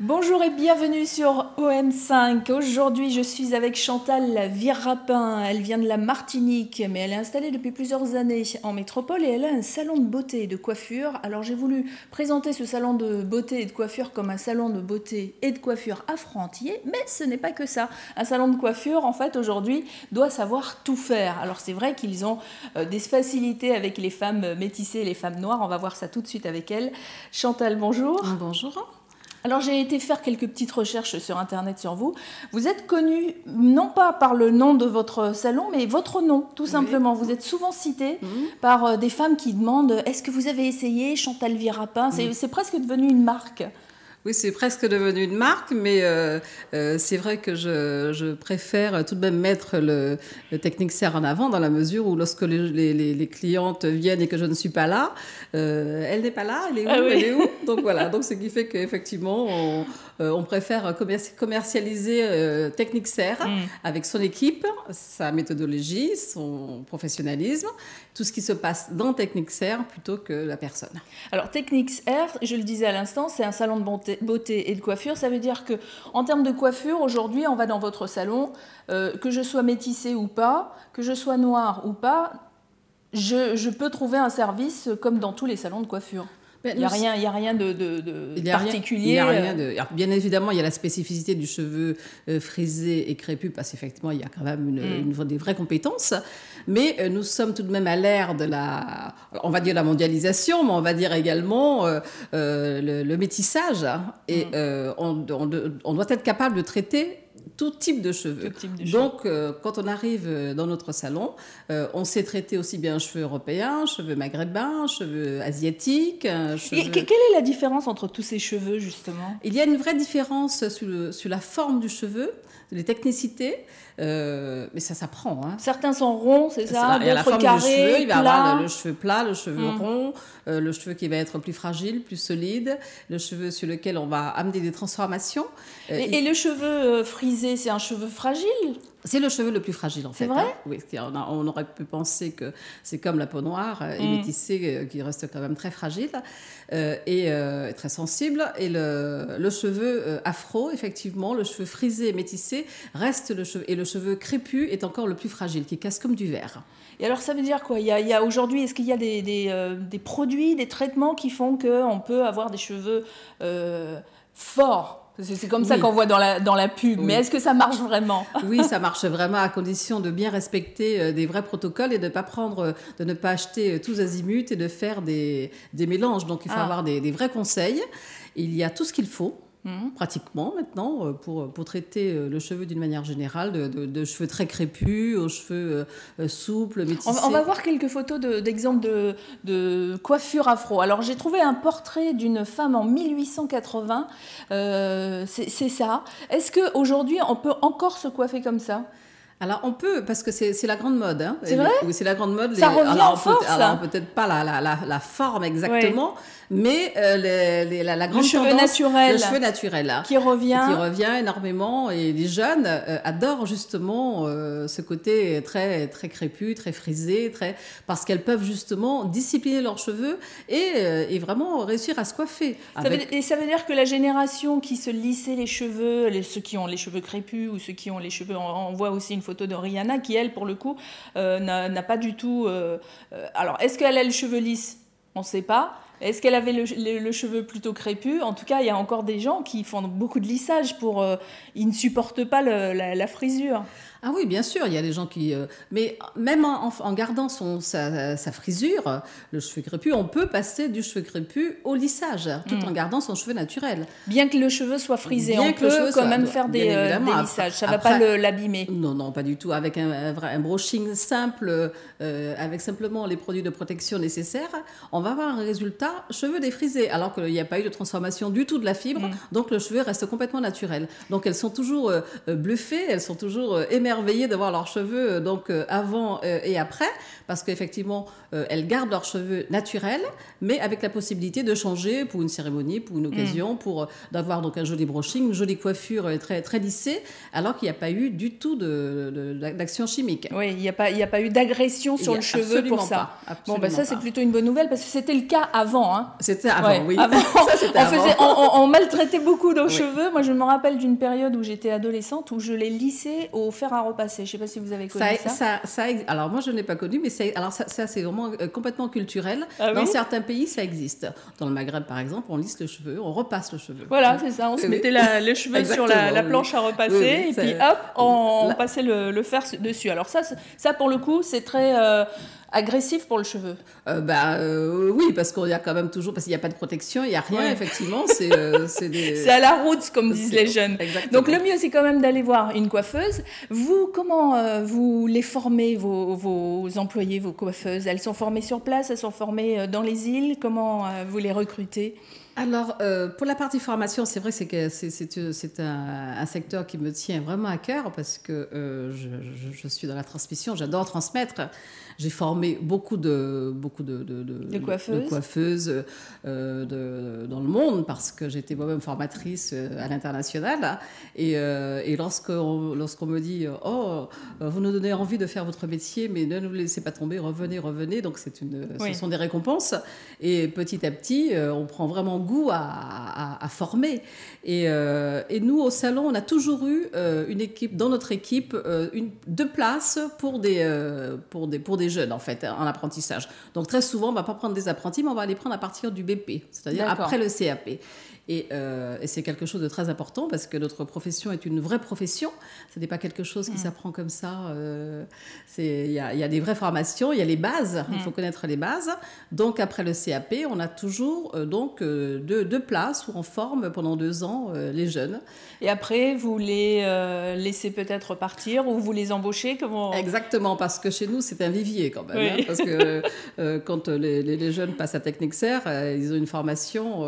Bonjour et bienvenue sur OM5. Aujourd'hui, je suis avec Chantal Virapin. Elle vient de la Martinique, mais elle est installée depuis plusieurs années en métropole et elle a un salon de beauté et de coiffure. Alors, j'ai voulu présenter ce salon de beauté et de coiffure comme un salon de beauté et de coiffure affrantier, mais ce n'est pas que ça. Un salon de coiffure, en fait, aujourd'hui, doit savoir tout faire. Alors, c'est vrai qu'ils ont des facilités avec les femmes métissées et les femmes noires. On va voir ça tout de suite avec elle. Chantal, bonjour. Bonjour. Alors j'ai été faire quelques petites recherches sur internet sur vous. Vous êtes connue non pas par le nom de votre salon, mais votre nom, tout simplement. Vous êtes souvent citée par des femmes qui demandent « Est-ce que vous avez essayé Chantal Virapin ?» C'est presque devenu une marque. Oui, c'est presque devenu une marque, mais c'est vrai que je préfère tout de même mettre le Technic Serre en avant, dans la mesure où lorsque les clientes viennent et que je ne suis pas là, elle n'est pas là, elle est où, elle est où? Donc voilà, donc ce qui fait qu'effectivement, on préfère commercialiser Technic Serre avec son équipe, sa méthodologie, son professionnalisme, tout ce qui se passe dans Technic Serre plutôt que la personne. Alors Technic Serre, je le disais à l'instant, c'est un salon de beauté et de coiffure. Ça veut dire que en termes de coiffure, aujourd'hui, on va dans votre salon, que je sois métissée ou pas, que je sois noire ou pas, je peux trouver un service comme dans tous les salons de coiffure. Il n'y a rien de particulier. Alors, bien évidemment, il y a la spécificité du cheveu frisé et crépus, parce qu'effectivement, il y a quand même des vraies compétences. Mais nous sommes tout de même à l'ère de on va dire la mondialisation, mais on va dire également le métissage. Et on doit être capable de traiter tout type de cheveux. Donc, quand on arrive dans notre salon, on sait traiter aussi bien cheveux européens, cheveux maghrébins, cheveux asiatiques. Et quelle est la différence entre tous ces cheveux, justement? Il y a une vraie différence sur la forme du cheveu, les technicités, mais ça s'apprend. Hein. Certains sont ronds, c'est ça? Il y a la forme carrés, du cheveu, il va y plat. avoir le cheveu plat, le cheveu rond, le cheveu qui va être plus fragile, plus solide, le cheveu sur lequel on va amener des transformations. Et le cheveu frisé, c'est un cheveu fragile? C'est le cheveu le plus fragile, en fait. C'est vrai? Hein. Oui, on aurait pu penser que c'est comme la peau noire et métissée, qui reste quand même très fragile et très sensible. Et le cheveu afro, effectivement, le cheveu frisé et métissé reste le cheveu. Et le cheveu crépus est encore le plus fragile, qui casse comme du verre. Et alors, ça veut dire quoi? Il y a aujourd'hui, est-ce qu'il y a des produits, des traitements qui font qu'on peut avoir des cheveux forts? C'est comme ça qu'on voit dans la pub, mais est-ce que ça marche vraiment? Oui, ça marche vraiment à condition de bien respecter des vrais protocoles et de ne pas acheter tous azimuts et de faire des mélanges. Donc il faut avoir des vrais conseils. Il y a tout ce qu'il faut. Pratiquement maintenant pour traiter le cheveu d'une manière générale, de cheveux très crépus aux cheveux souples, métissés. On va voir quelques photos d'exemples de coiffure afro. Alors j'ai trouvé un portrait d'une femme en 1880, c'est ça. Est-ce qu'aujourd'hui on peut encore se coiffer comme ça? Alors on peut, parce que c'est la grande mode. Hein. C'est vrai? Oui, c'est la grande mode. Ça revient en force. Alors peut-être pas la forme exactement, mais la grande le cheveu tendance, naturel. Le cheveu naturel. Là, qui revient énormément. Et les jeunes adorent justement ce côté très, très crépus, très frisé, parce qu'elles peuvent justement discipliner leurs cheveux et vraiment réussir à se coiffer. Et ça veut dire que la génération qui se lissait les cheveux, ceux qui ont les cheveux crépus ou ceux qui ont les cheveux... On voit aussi une photo de Rihanna qui, elle, pour le coup, n'a pas du tout... Alors, est-ce qu'elle a le cheveu lisse? On ne sait pas. Est-ce qu'elle avait le cheveu plutôt crépus? En tout cas, il y a encore des gens qui font beaucoup de lissage ils ne supportent pas la frisure. Ah oui, bien sûr, il y a des gens qui... mais même en gardant sa frisure, le cheveu crépus, on peut passer du cheveu crépus au lissage, tout en gardant son cheveu naturel. Bien que le cheveu soit frisé, on peut quand même faire des lissages. Ça ne va pas l'abîmer. Non, pas du tout. Avec un brushing simple, avec simplement les produits de protection nécessaires, on va avoir un résultat cheveux défrisés, alors qu'il n'y a pas eu de transformation du tout de la fibre, donc le cheveu reste complètement naturel. Donc elles sont toujours bluffées, elles sont toujours émerveillées d'avoir leurs cheveux avant et après, parce qu'effectivement elles gardent leurs cheveux naturels, mais avec la possibilité de changer pour une cérémonie, pour une occasion, pour d'avoir donc un joli brushing, une jolie coiffure très, très lissée, alors qu'il n'y a pas eu du tout d'action chimique. Oui, il n'y a pas eu d'agression sur le cheveu pour ça. Absolument ça c'est plutôt une bonne nouvelle, parce que c'était le cas avant. avant, hein. C'était avant, oui. Avant, Ça, c'était on maltraitait beaucoup nos cheveux. Moi, je me rappelle d'une période où j'étais adolescente où je les lissais au fer à repasser. Je ne sais pas si vous avez connu ça. Alors, moi, je ne l'ai pas connu, mais ça c'est vraiment complètement culturel. Dans certains pays, ça existe. Dans le Maghreb, par exemple, on lisse le cheveu, on repasse le cheveu. Voilà, c'est ça. On se mettait les cheveux sur la planche à repasser et puis hop, on passait le fer dessus. Alors ça pour le coup, c'est très agressif pour le cheveu. Oui, parce qu'il y a quand même toujours, parce qu'il n'y a pas de protection, il n'y a rien, effectivement. C'est à la route, comme disent les jeunes. Exactement. Donc le mieux, c'est quand même d'aller voir une coiffeuse. Vous, comment vous les formez, vos employés, vos coiffeuses? Elles sont formées sur place, elles sont formées dans les îles. Comment vous les recrutez? Alors, pour la partie formation, c'est vrai que c'est un secteur qui me tient vraiment à cœur parce que je suis dans la transmission, j'adore transmettre. J'ai formé beaucoup de coiffeuses dans le monde parce que j'étais moi-même formatrice à l'international. Et lorsqu'on me dit « Oh, vous nous donnez envie de faire votre métier, mais ne nous laissez pas tomber, revenez ». Donc, ce sont des récompenses. Et petit à petit, on prend vraiment goût à former. Et nous, au salon, on a toujours eu une équipe, dans notre équipe, deux places pour des jeunes, en fait, en apprentissage. Donc, très souvent, on ne va pas prendre des apprentis, mais on va les prendre à partir du BP, c'est-à-dire après le CAP. Et c'est quelque chose de très important parce que notre profession est une vraie profession. Ce n'est pas quelque chose qui s'apprend comme ça. Il y a des vraies formations, il y a les bases. Il faut connaître les bases. Donc, après le CAP, on a toujours deux places où on forme pendant 2 ans les jeunes. Et après, vous les laissez peut-être partir ou vous les embauchez? Exactement, parce que chez nous, c'est un vivier quand même. Hein, parce que quand les jeunes passent à Technique Serre, ils ont une formation...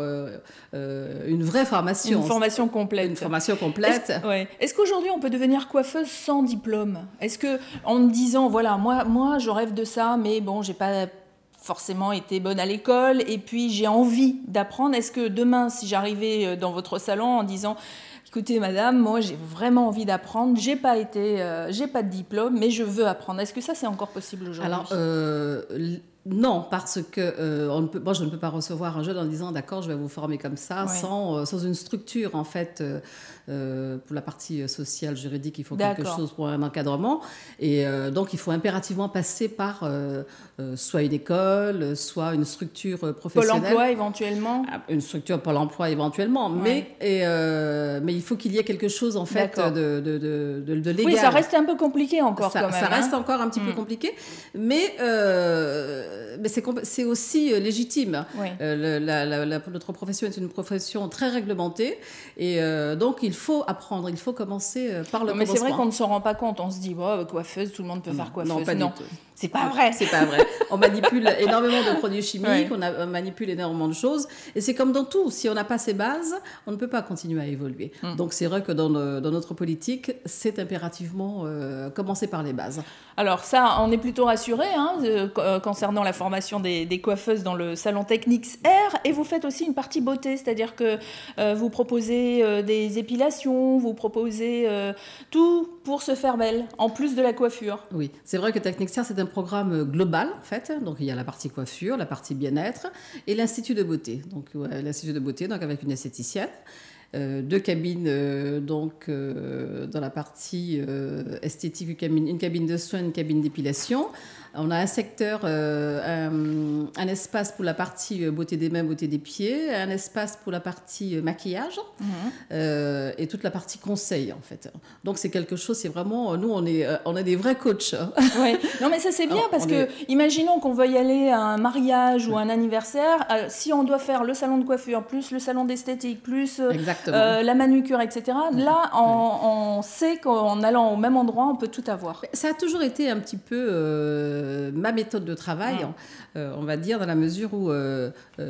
une vraie formation. Une formation complète. Une formation complète. Est-ce qu'aujourd'hui, on peut devenir coiffeuse sans diplôme? Est-ce que, en me disant, voilà, moi, je rêve de ça, mais bon, j'ai pas forcément été bonne à l'école, et puis j'ai envie d'apprendre. Est-ce que demain, si j'arrivais dans votre salon en disant... Écoutez, madame, moi, j'ai vraiment envie d'apprendre. J'ai pas de diplôme, mais je veux apprendre. Est-ce que ça, c'est encore possible aujourd'hui? Alors, non, parce que moi, je ne peux pas recevoir un jeune en disant, d'accord, je vais vous former comme ça, sans une structure, en fait. Pour la partie sociale, juridique, il faut quelque chose pour un encadrement. Et donc, il faut impérativement passer par soit une école, soit une structure professionnelle. Pôle emploi, éventuellement. Une structure Pôle emploi, éventuellement. Mais il faut qu'il y ait quelque chose, en fait, de légal. Oui, ça reste un peu compliqué encore, quand même. Ça reste encore un petit peu compliqué. Mais c'est aussi légitime. Notre profession est une profession très réglementée. Et donc, il faut apprendre, il faut commencer par le commencement. Mais c'est vrai qu'on ne s'en rend pas compte. On se dit, coiffeuse, tout le monde peut faire coiffeuse. Non, pas du tout. C'est pas vrai. C'est pas vrai. On manipule énormément de produits chimiques, on manipule énormément de choses. Et c'est comme dans tout. Si on n'a pas ces bases, on ne peut pas continuer à évoluer. Donc c'est vrai que dans notre politique, c'est impérativement commencer par les bases. Alors ça, on est plutôt rassurés concernant la formation des coiffeuses dans le salon Technique Air. Et vous faites aussi une partie beauté, c'est-à-dire que vous proposez des épilations, vous proposez tout pour se faire belle, en plus de la coiffure. Oui, c'est vrai que Technique Air, c'est un programme global, en fait. Donc, il y a la partie coiffure, la partie bien-être et l'Institut de beauté. Donc, l'Institut de beauté, donc avec une esthéticienne. 2 cabines, dans la partie esthétique, une cabine de soins, une cabine d'épilation. On a un secteur, un espace pour la partie beauté des mains, beauté des pieds, un espace pour la partie maquillage et toute la partie conseil, en fait. Donc, c'est quelque chose, c'est vraiment... Nous, on est des vrais coachs. Oui. Non, mais ça, c'est bien parce que, imaginons qu'on veuille aller à un mariage ou un anniversaire, si on doit faire le salon de coiffure, plus le salon d'esthétique, plus la manucure, etc., là, on sait qu'en allant au même endroit, on peut tout avoir. Ça a toujours été un petit peu... ma méthode de travail, on va dire, dans la mesure où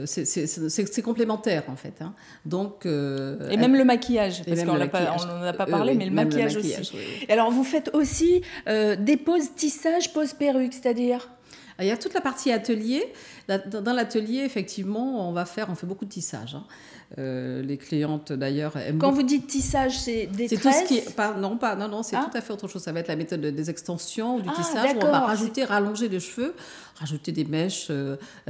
c'est complémentaire, en fait. Hein. Donc, et même le maquillage, parce qu'on n'en a pas parlé, mais le maquillage aussi. Oui. Et alors, vous faites aussi des poses tissage, poses perruque, c'est-à-dire? Il y a toute la partie atelier. Dans l'atelier, effectivement, on fait beaucoup de tissage. Hein. Les clientes d'ailleurs aiment Quand beaucoup. vous dites tissage, c'est des C'est tout tresses? ce qui est... non, c'est tout à fait autre chose. Ça va être la méthode des extensions ou du tissage où on va d'accord. rajouter, rallonger les cheveux, rajouter des mèches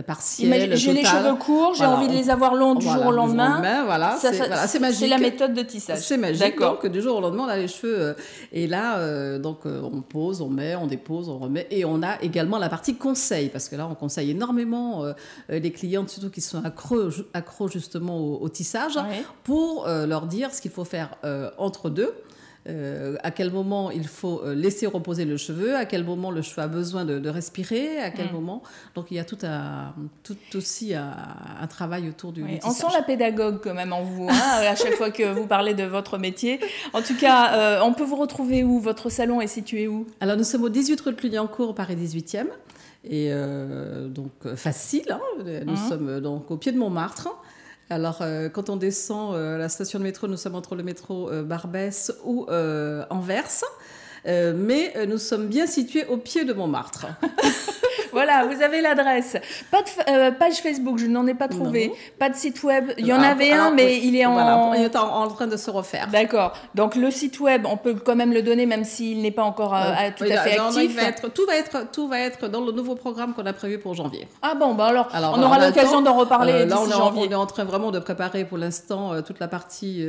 partielles, J'ai les totales. cheveux courts, j'ai envie de les avoir longs du jour au lendemain. Voilà, c'est magique. C'est la méthode de tissage. C'est magique. D'accord. Donc, du jour au lendemain, on a les cheveux. Et là, on pose, on met, on dépose, on remet. Et on a également la partie conseil, parce que là, on conseille énormément les clientes, surtout qui sont accros justement au tissage, pour leur dire ce qu'il faut faire entre deux. À quel moment il faut laisser reposer le cheveu, à quel moment le cheveu a besoin de respirer, à quel moment. Donc il y a aussi un travail autour du tissage. On sent la pédagogue quand même en vous, à chaque fois que vous parlez de votre métier. En tout cas, on peut vous retrouver où? Votre salon est situé où? Alors nous sommes au 18 rue de Clignancourt, Paris 18e. Et donc facile, nous sommes donc au pied de Montmartre. Alors, quand on descend la station de métro, nous sommes entre le métro Barbès ou Anvers. Mais nous sommes bien situés au pied de Montmartre. Voilà, vous avez l'adresse. Pas de page Facebook, je n'en ai pas trouvé. Non. Pas de site web. Il y en avait un, mais il est il est en train de se refaire. D'accord. Donc le site web, on peut quand même le donner, même s'il n'est pas encore tout à fait actif. Tout va être dans le nouveau programme qu'on a prévu pour janvier. Ah bon, alors on aura l'occasion d'en reparler d'ici janvier. On est en train vraiment de préparer pour l'instant toute la partie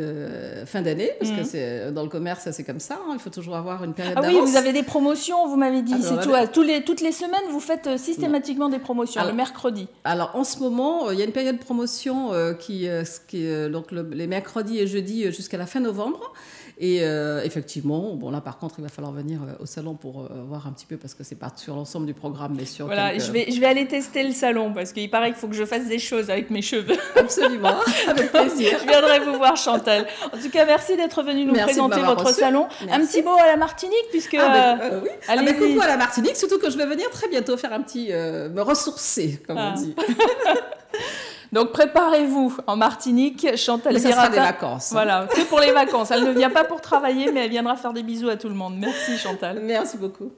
fin d'année, parce que c'est dans le commerce, c'est comme ça. Il faut toujours avoir une période d'avance. Oui, vous avez des promotions, vous m'avez dit. Alors, toutes les semaines, vous faites systématiquement des promotions, le mercredi. Alors, en ce moment, il y a une période de promotion donc les mercredis et jeudis jusqu'à la fin novembre. Et effectivement, bon là par contre, il va falloir venir au salon pour voir un petit peu, parce que c'est pas sur l'ensemble du programme, mais sur voilà, je vais aller tester le salon, parce qu'il paraît qu'il faut que je fasse des choses avec mes cheveux. Absolument, avec plaisir. Je viendrai vous voir, Chantal. En tout cas, merci d'être venue nous présenter votre salon. Merci. Un petit mot à la Martinique, puisque... oui, avec coucou à la Martinique, surtout que je vais venir très bientôt faire un petit... me ressourcer, comme on dit. Donc préparez-vous en Martinique, Chantal Virapin. Ça sera des vacances. Voilà, que pour les vacances. Elle ne vient pas pour travailler, mais elle viendra faire des bisous à tout le monde. Merci Chantal. Merci beaucoup.